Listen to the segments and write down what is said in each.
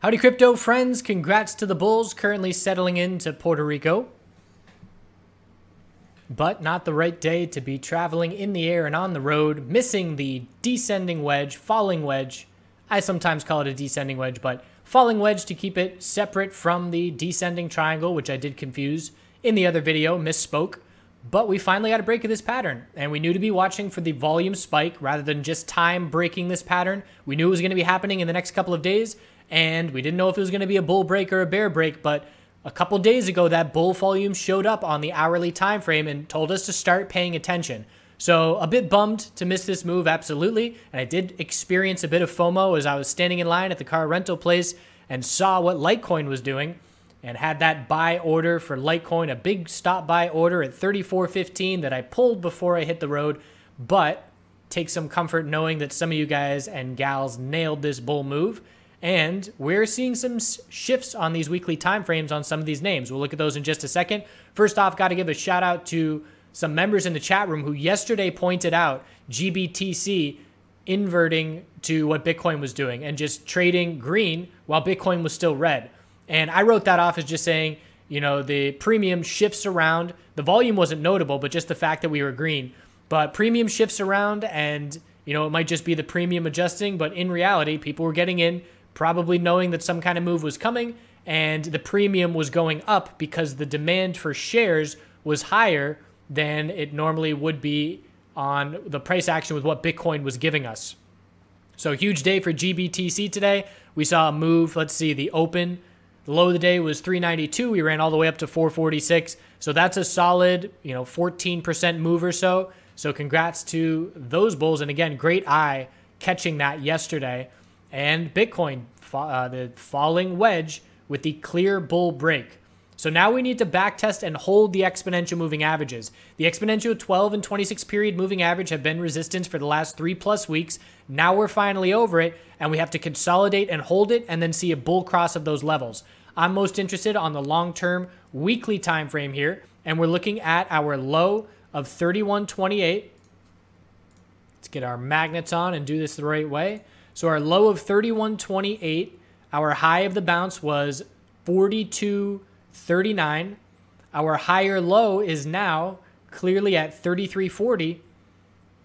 Howdy crypto friends, congrats to the bulls currently settling into Puerto Rico. But not the right day to be traveling in the air and on the road, missing the descending wedge, falling wedge. I sometimes call it a descending wedge, but falling wedge to keep it separate from the descending triangle, which I did confuse in the other video, misspoke. But we finally got a break of this pattern, and we knew to be watching for the volume spike rather than just time breaking this pattern. We knew it was going to be happening in the next couple of days, and we didn't know if it was going to be a bull break or a bear break, but a couple days ago, that bull volume showed up on the hourly time frame and told us to start paying attention. So a bit bummed to miss this move, absolutely. And I did experience a bit of FOMO as I was standing in line at the car rental place and saw what Litecoin was doing and had that buy order for Litecoin, a big stop buy order at 34.15 that I pulled before I hit the road. But take some comfort knowing that some of you guys and gals nailed this bull move. And we're seeing some shifts on these weekly timeframes on some of these names. We'll look at those in just a second. First off, got to give a shout out to some members in the chat room who yesterday pointed out GBTC inverting to what Bitcoin was doing and just trading green while Bitcoin was still red. And I wrote that off as just saying, you know, the premium shifts around. The volume wasn't notable, but just the fact that we were green. But premium shifts around and, you know, it might just be the premium adjusting, but in reality, people were getting in probably knowing that some kind of move was coming, and the premium was going up because the demand for shares was higher than it normally would be on the price action with what Bitcoin was giving us. So huge day for GBTC today. We saw a move. Let's see, the open, the low of the day was 392. We ran all the way up to 446. So that's a solid, 14% move or so. So congrats to those bulls. And again, great eye catching that yesterday. And Bitcoin, the falling wedge with the clear bull break. So now we need to backtest and hold the exponential moving averages. The exponential 12 and 26 period moving average have been resistance for the last 3+ weeks. Now we're finally over it, and we have to consolidate and hold it and then see a bull cross of those levels. I'm most interested on the long-term weekly time frame here, and we're looking at our low of 31.28. Let's get our magnets on and do this the right way. So our low of 31.28, our high of the bounce was 42.39. Our higher low is now clearly at 33.40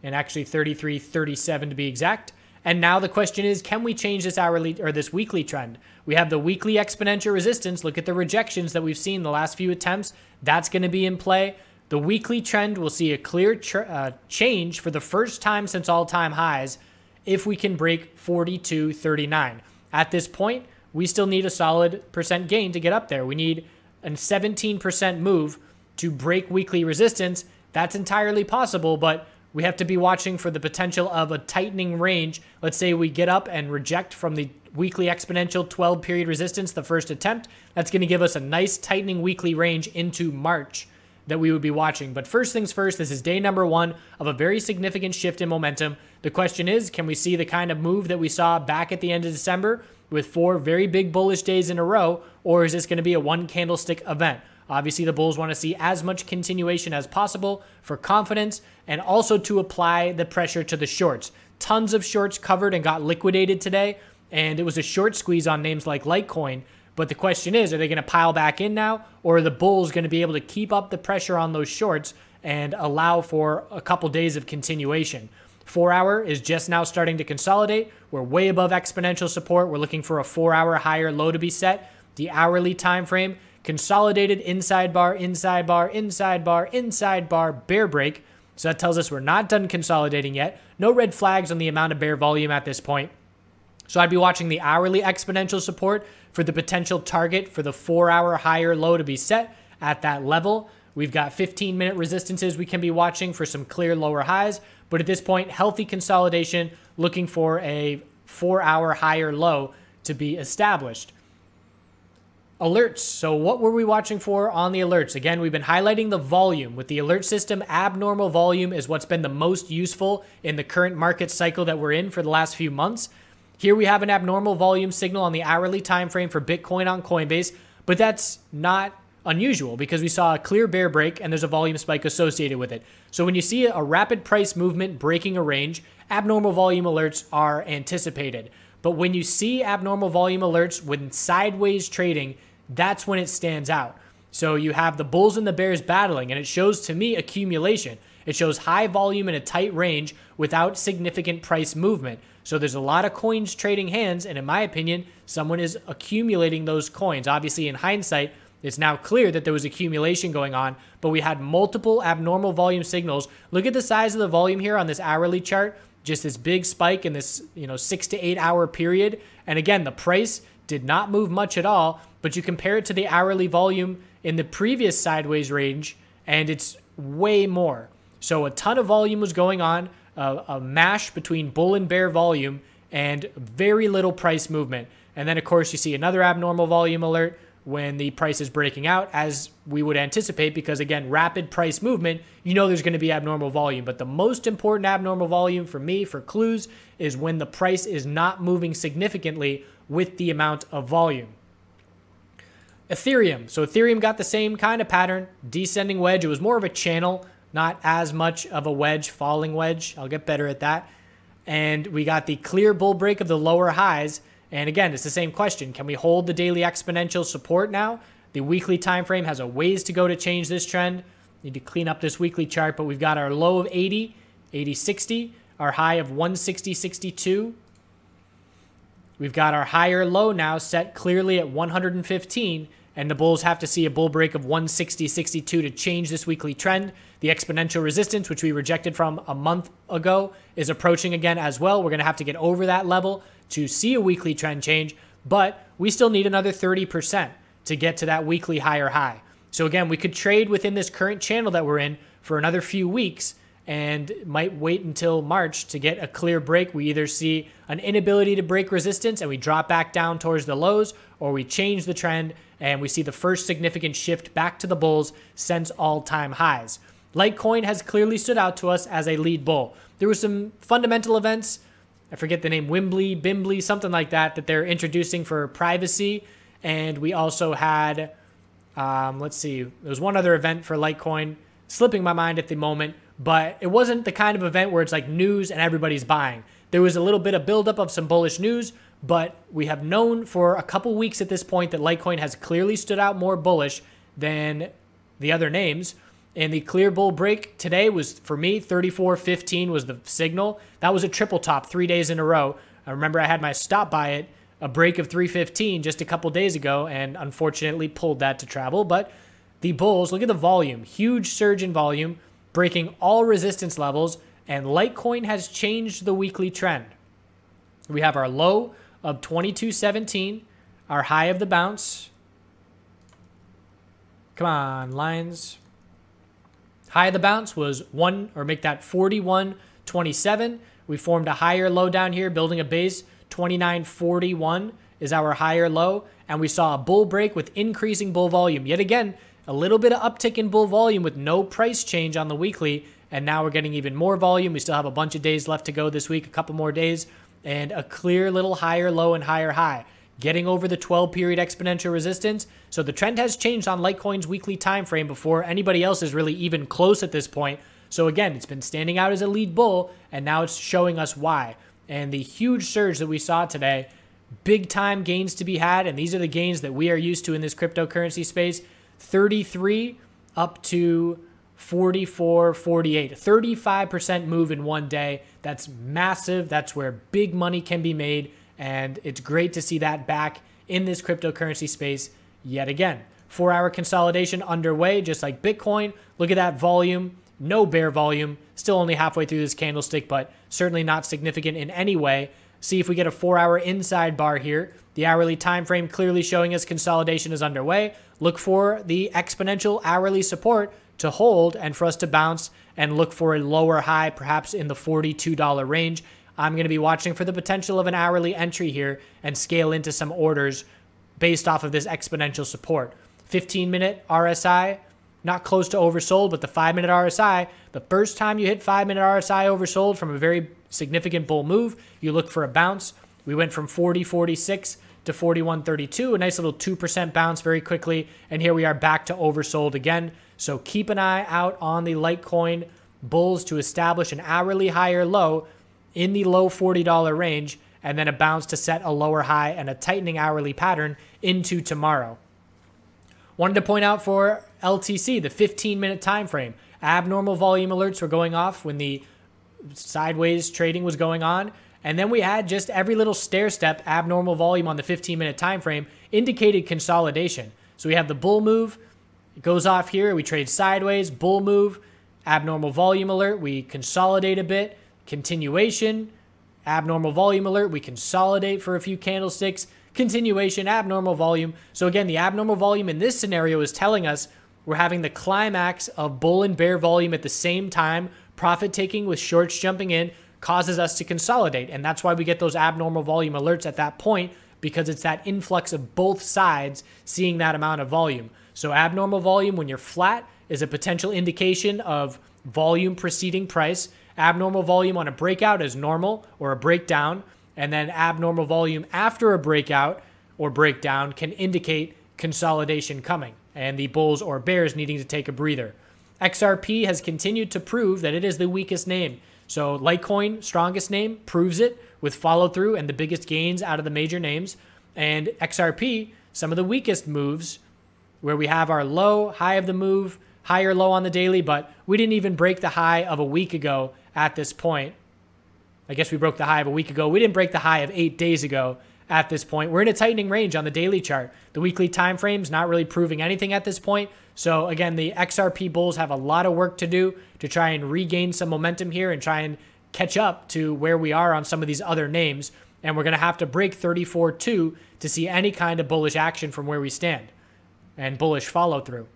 and actually 33.37 to be exact. And now the question is, can we change this hourly or this weekly trend? We have the weekly exponential resistance. Look at the rejections that we've seen the last few attempts. That's going to be in play. The weekly trend will see a clear change for the first time since all-time highs if we can break 42.39. At this point, we still need a solid percent gain to get up there. We need a 17% move to break weekly resistance. That's entirely possible, but we have to be watching for the potential of a tightening range. Let's say we get up and reject from the weekly exponential 12-period resistance the first attempt. That's going to give us a nice tightening weekly range into March that we would be watching. But first things first, this is day number 1 of a very significant shift in momentum. The question is, can we see the kind of move that we saw back at the end of December with 4 very big bullish days in a row, or is this going to be a one candlestick event? Obviously, the bulls want to see as much continuation as possible for confidence and also to apply the pressure to the shorts. Tons of shorts covered and got liquidated today, and it was a short squeeze on names like Litecoin. But the question is, are they going to pile back in now, or are the bulls going to be able to keep up the pressure on those shorts and allow for a couple days of continuation? 4-hour is just now starting to consolidate. We're way above exponential support. We're looking for a 4-hour higher low to be set. The hourly time frame, consolidated inside bar, inside bar, inside bar, inside bar, bear break. So that tells us we're not done consolidating yet. No red flags on the amount of bear volume at this point. So I'd be watching the hourly exponential support for the potential target for the 4-hour higher low to be set at that level. We've got 15-minute resistances we can be watching for some clear lower highs. But at this point, healthy consolidation, looking for a 4-hour higher low to be established. Alerts. So what were we watching for on the alerts? Again, we've been highlighting the volume. With the alert system, abnormal volume is what's been the most useful in the current market cycle that we're in for the last few months. Here we have an abnormal volume signal on the hourly time frame for Bitcoin on Coinbase, but that's not unusual because we saw a clear bear break and there's a volume spike associated with it. So when you see a rapid price movement breaking a range, abnormal volume alerts are anticipated. But when you see abnormal volume alerts when sideways trading, that's when it stands out. So you have the bulls and the bears battling, and it shows to me accumulation. It shows high volume in a tight range without significant price movement. So there's a lot of coins trading hands, and in my opinion, someone is accumulating those coins. Obviously, in hindsight, it's now clear that there was accumulation going on, but we had multiple abnormal volume signals. Look at the size of the volume here on this hourly chart, just this big spike in this 6 to 8 hour period. And again, the price did not move much at all, but you compare it to the hourly volume in the previous sideways range, and it's way more. So a ton of volume was going on, a mash between bull and bear volume, and very little price movement. And then, of course, you see another abnormal volume alert when the price is breaking out, as we would anticipate, because, again, rapid price movement, there's going to be abnormal volume. But the most important abnormal volume for me, for clues, is when the price is not moving significantly with the amount of volume. Ethereum. So Ethereum got the same kind of pattern, descending wedge. It was more of a channel, not as much of a wedge, falling wedge. I'll get better at that. And we got the clear bull break of the lower highs. And again, it's the same question. Can we hold the daily exponential support now? The weekly time frame has a ways to go to change this trend. Need to clean up this weekly chart, but we've got our low of 80, 80.60, our high of 160.62. We've got our higher low now set clearly at 115, and the bulls have to see a bull break of 160.62 to change this weekly trend. The exponential resistance, which we rejected from a month ago, is approaching again as well. We're going to have to get over that level to see a weekly trend change, but we still need another 30% to get to that weekly higher high. So again, we could trade within this current channel that we're in for another few weeks and might wait until March to get a clear break. We either see an inability to break resistance and we drop back down towards the lows, or we change the trend and we see the first significant shift back to the bulls since all-time highs. Litecoin has clearly stood out to us as a lead bull. There were some fundamental events, I forget the name, Bimbly, something like that, that they're introducing for privacy. And we also had, let's see, there was one other event for Litecoin, slipping my mind at the moment, but it wasn't the kind of event where it's like news and everybody's buying. There was a little bit of buildup of some bullish news, but we have known for a couple weeks at this point that Litecoin has clearly stood out more bullish than the other names. And the clear bull break today was, for me, 34.15 was the signal. That was a triple top 3 days in a row. I remember I had my stop by it, a break of 3.15 just a couple days ago, and unfortunately pulled that to travel. But the bulls, look at the volume, huge surge in volume, breaking all resistance levels, and Litecoin has changed the weekly trend. We have our low of 22.17, our high of the bounce. Come on, lines. High of the bounce was 41.27. We formed a higher low down here, building a base. 29.41 is our higher low. And we saw a bull break with increasing bull volume. Yet again, a little bit of uptick in bull volume with no price change on the weekly. And now we're getting even more volume. We still have a bunch of days left to go this week, a couple more days. And a clear little higher low and higher high, getting over the 12-period exponential resistance. So the trend has changed on Litecoin's weekly time frame before anybody else is really even close at this point. So again, it's been standing out as a lead bull, and now it's showing us why. And the huge surge that we saw today, big time gains to be had, and these are the gains that we are used to in this cryptocurrency space. 33 up to 44, 48, 35% move in one day. That's massive. That's where big money can be made. And it's great to see that back in this cryptocurrency space yet again. 4-hour consolidation underway, just like Bitcoin. Look at that volume. No bear volume. Still only halfway through this candlestick, but certainly not significant in any way. See if we get a 4-hour inside bar here. The hourly time frame clearly showing us consolidation is underway. Look for the exponential hourly support to hold and for us to bounce and look for a lower high, perhaps in the $42 range. I'm going to be watching for the potential of an hourly entry here and scale into some orders based off of this exponential support. 15-minute RSI, not close to oversold, but the 5-minute RSI, the first time you hit 5-minute RSI oversold from a very significant bull move, you look for a bounce. We went from 40.46 to 41.32, a nice little 2% bounce very quickly, and here we are back to oversold again. So keep an eye out on the Litecoin bulls to establish an hourly higher low in the low $40 range, and then a bounce to set a lower high and a tightening hourly pattern into tomorrow. Wanted to point out for LTC, the 15-minute time frame, abnormal volume alerts were going off when the sideways trading was going on. And then we had just every little stair step abnormal volume on the 15-minute time frame indicated consolidation. So we have the bull move, it goes off here, we trade sideways, bull move, abnormal volume alert, we consolidate a bit, continuation, abnormal volume alert, we consolidate for a few candlesticks, continuation, abnormal volume. So again, the abnormal volume in this scenario is telling us we're having the climax of bull and bear volume at the same time. Profit taking with shorts jumping in causes us to consolidate. And that's why we get those abnormal volume alerts at that point, because it's that influx of both sides seeing that amount of volume. So abnormal volume when you're flat is a potential indication of volume preceding price. Abnormal volume on a breakout is normal or a breakdown. And then abnormal volume after a breakout or breakdown can indicate consolidation coming and the bulls or bears needing to take a breather. XRP has continued to prove that it is the weakest name. So Litecoin, strongest name, proves it with follow through and the biggest gains out of the major names. And XRP, some of the weakest moves where we have our low, high of the move, higher low on the daily, but we didn't even break the high of a week ago at this point. I guess we broke the high of a week ago. We didn't break the high of 8 days ago at this point. We're in a tightening range on the daily chart. The weekly time frame's not really proving anything at this point. So again, the XRP bulls have a lot of work to do to try and regain some momentum here and try and catch up to where we are on some of these other names. And we're going to have to break 34.2 to see any kind of bullish action from where we stand and bullish follow through.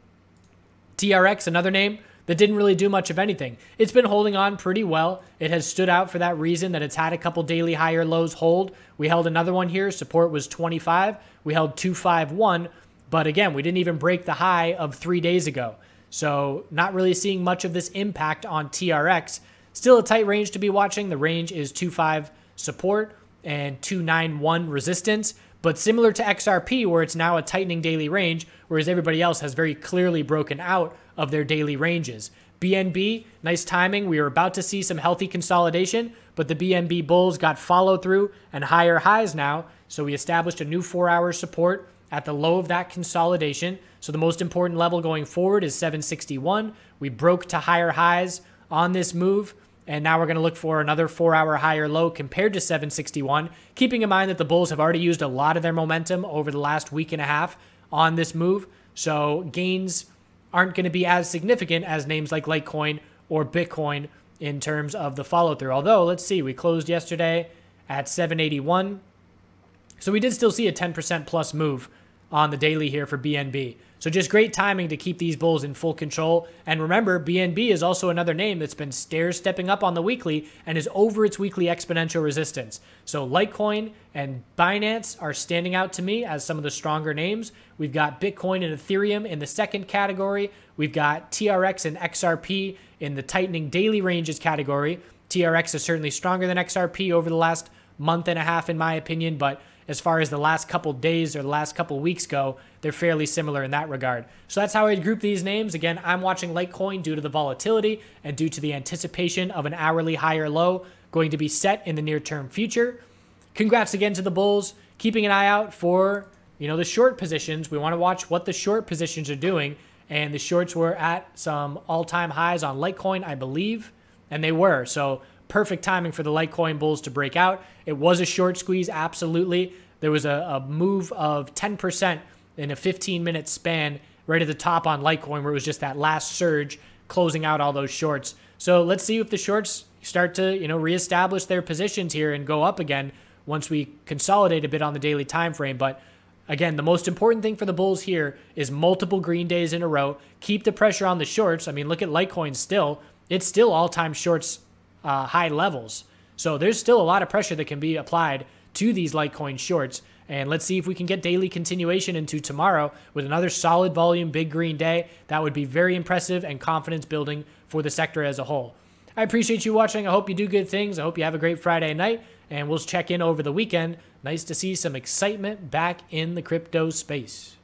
TRX, another name that didn't really do much of anything. It's been holding on pretty well. It has stood out for that reason that it's had a couple daily higher lows hold. We held another one here. Support was 25. We held 251. But again, we didn't even break the high of 3 days ago. So not really seeing much of this impact on TRX. Still a tight range to be watching. The range is 2.5 support and 291 resistance. But similar to XRP, where it's now a tightening daily range, whereas everybody else has very clearly broken out of their daily ranges. BNB, nice timing. We are about to see some healthy consolidation, but the BNB bulls got follow through and higher highs now. So we established a new 4-hour support at the low of that consolidation. So the most important level going forward is 761. We broke to higher highs on this move. And now we're going to look for another 4-hour higher low compared to 761, keeping in mind that the bulls have already used a lot of their momentum over the last week and a half on this move. So gains aren't going to be as significant as names like Litecoin or Bitcoin in terms of the follow through. Although, let's see, we closed yesterday at 781. So we did still see a 10% plus move on the daily here for BNB. So just great timing to keep these bulls in full control. And remember, BNB is also another name that's been stepping up on the weekly and is over its weekly exponential resistance. So Litecoin and Binance are standing out to me as some of the stronger names. We've got Bitcoin and Ethereum in the second category. We've got TRX and XRP in the tightening daily ranges category. TRX is certainly stronger than XRP over the last month and a half, in my opinion, but as far as the last couple days or the last couple weeks go, they're fairly similar in that regard. So that's how I'd group these names. Again, I'm watching Litecoin due to the volatility and due to the anticipation of an hourly higher low going to be set in the near-term future. Congrats again to the bulls. Keeping an eye out for, the short positions. We want to watch what the short positions are doing. And the shorts were at some all-time highs on Litecoin, I believe, and they were. So perfect timing for the Litecoin bulls to break out. It was a short squeeze, absolutely. There was a move of 10% in a 15-minute span right at the top on Litecoin, where it was just that last surge closing out all those shorts. So let's see if the shorts start to reestablish their positions here and go up again once we consolidate a bit on the daily time frame. But again, the most important thing for the bulls here is multiple green days in a row. Keep the pressure on the shorts. I mean, look at Litecoin still. It's still all-time shorts high levels. So there's still a lot of pressure that can be applied to these Litecoin shorts. And let's see if we can get daily continuation into tomorrow with another solid volume, big green day. That would be very impressive and confidence building for the sector as a whole. I appreciate you watching. I hope you do good things. I hope you have a great Friday night, and we'll check in over the weekend. Nice to see some excitement back in the crypto space.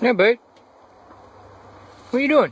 Yeah, bud. What are you doing?